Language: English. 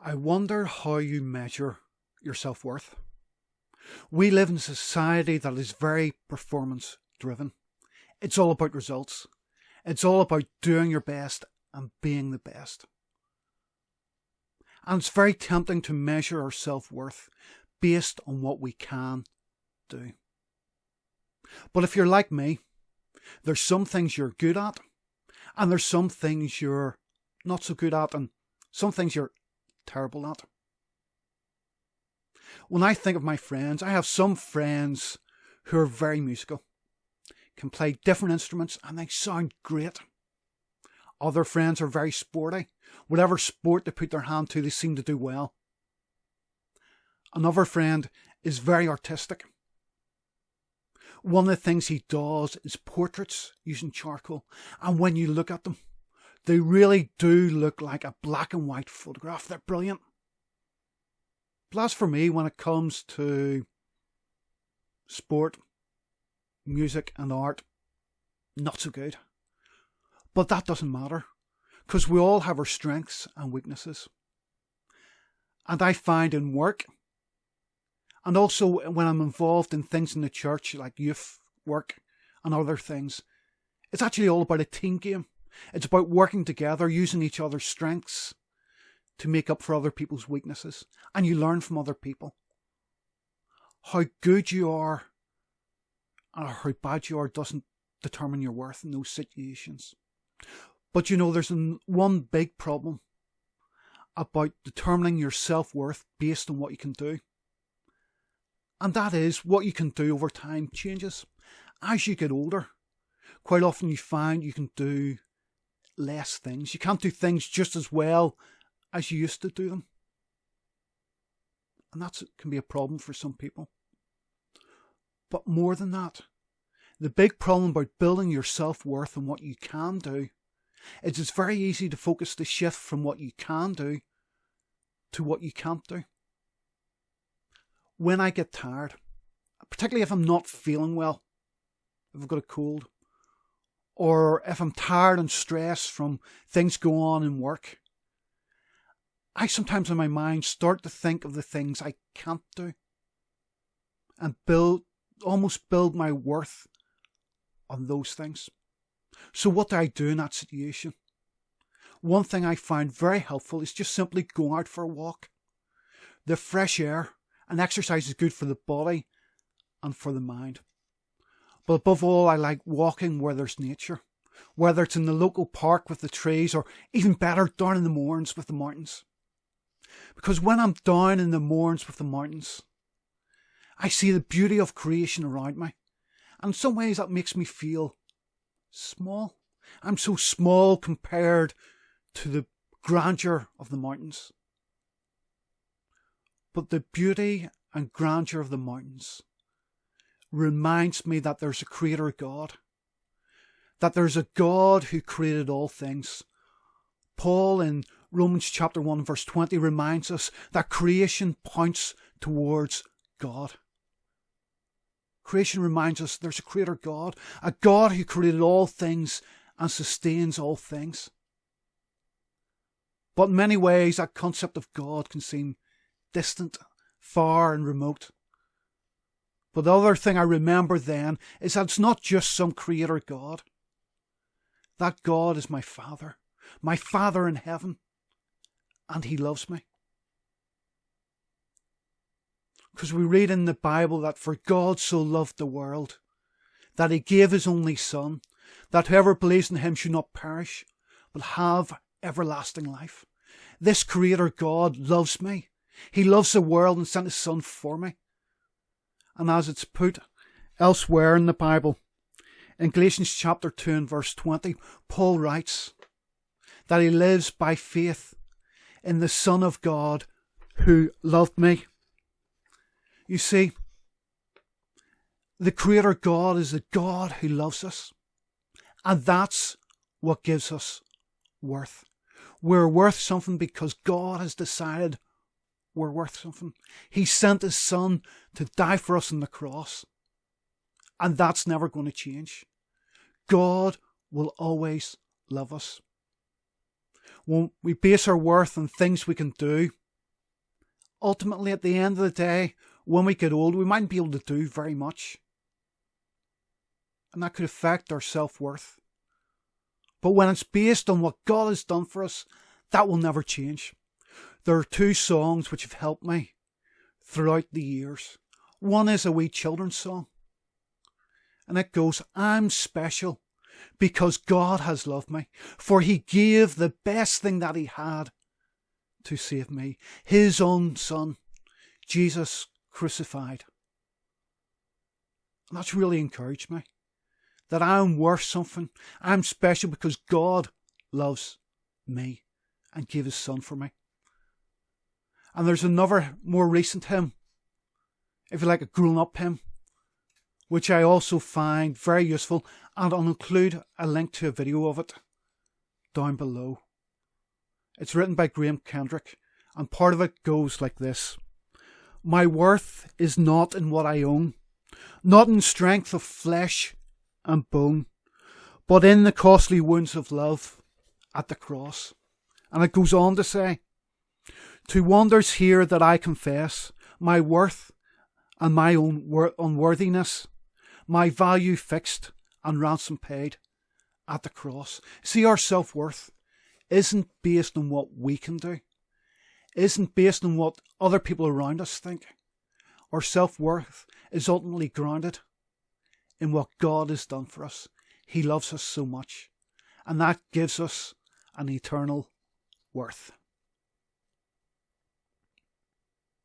I wonder how you measure your self-worth. We live in a society that is very performance driven. It's all about results. It's all about doing your best and being the best. And it's very tempting to measure our self-worth based on what we can do. But if you're like me, there's some things you're good at, and there's some things you're not so good at, and some things you're terrible at. When I think of my friends, I have some friends who are very musical, can play different instruments, and they sound great. Other friends are very sporty. Whatever sport they put their hand to, they seem to do well. Another friend is very artistic. One of the things he does is portraits using charcoal. And when you look at them, they really do look like a black and white photograph. They're brilliant. But as for me, when it comes to sport, music and art, not so good. But that doesn't matter, because we all have our strengths and weaknesses. And I find in work, and also when I'm involved in things in the church, like youth work and other things, it's actually all about a team game. It's about working together, using each other's strengths to make up for other people's weaknesses. And you learn from other people. How good you are or how bad you are doesn't determine your worth in those situations. But you know, there's one big problem about determining your self-worth based on what you can do. And that is, what you can do over time changes. As you get older, quite often you find you can do less things. You can't do things just as well as you used to do them. And that can be a problem for some people. But more than that, the big problem about building your self-worth and what you can do is it's very easy to focus the shift from what you can do to what you can't do. When I get tired, particularly if I'm not feeling well, if I've got a cold, or if I'm tired and stressed from things going on in work, I sometimes in my mind start to think of the things I can't do and almost build my worth on those things. So what do I do in that situation? One thing I find very helpful is just simply going out for a walk. The fresh air and exercise is good for the body and for the mind. But above all, I like walking where there's nature, whether it's in the local park with the trees or even better, down in the moors with the mountains. Because when I'm down in the moors with the mountains, I see the beauty of creation around me. And in some ways that makes me feel small. I'm so small compared to the grandeur of the mountains. But the beauty and grandeur of the mountains reminds me that there's a creator God. That there's a God who created all things. Paul in Romans chapter 1 verse 20 reminds us that creation points towards God. Creation reminds us there's a creator God, a God who created all things and sustains all things. But in many ways that concept of God can seem distant, far and remote. But the other thing I remember then is that it's not just some creator God. That God is my Father in heaven, and He loves me. Because we read in the Bible that for God so loved the world, that He gave His only Son, that whoever believes in Him should not perish, but have everlasting life. This Creator God loves me. He loves the world and sent His Son for me. And as it's put elsewhere in the Bible, in Galatians chapter 2 and verse 20, Paul writes that he lives by faith in the Son of God who loved me. You see, the Creator God is the God who loves us. And that's what gives us worth. We're worth something because God has decided we're worth something. He sent His Son to die for us on the cross. And that's never going to change. God will always love us. When we base our worth on things we can do, ultimately, at the end of the day, when we get old, we mightn't be able to do very much. And that could affect our self-worth. But when it's based on what God has done for us, that will never change. There are 2 songs which have helped me throughout the years. One is a wee children's song. And it goes, I'm special because God has loved me. For he gave the best thing that he had to save me. His own son, Jesus crucified. And that's really encouraged me. That I'm worth something. I'm special because God loves me and gave his son for me. And there's another more recent hymn, if you like, a grown-up hymn, which I also find very useful, and I'll include a link to a video of it down below. It's written by Kendrick, and part of it goes like this. My worth is not in what I own, not in strength of flesh and bone, but in the costly wounds of love at the cross. And it goes on to say, to wonders here that I confess my worth and my own unworthiness, my value fixed and ransom paid at the cross. See, our self-worth isn't based on what we can do, isn't based on what other people around us think. Our self-worth is ultimately grounded in what God has done for us. He loves us so much, and that gives us an eternal worth.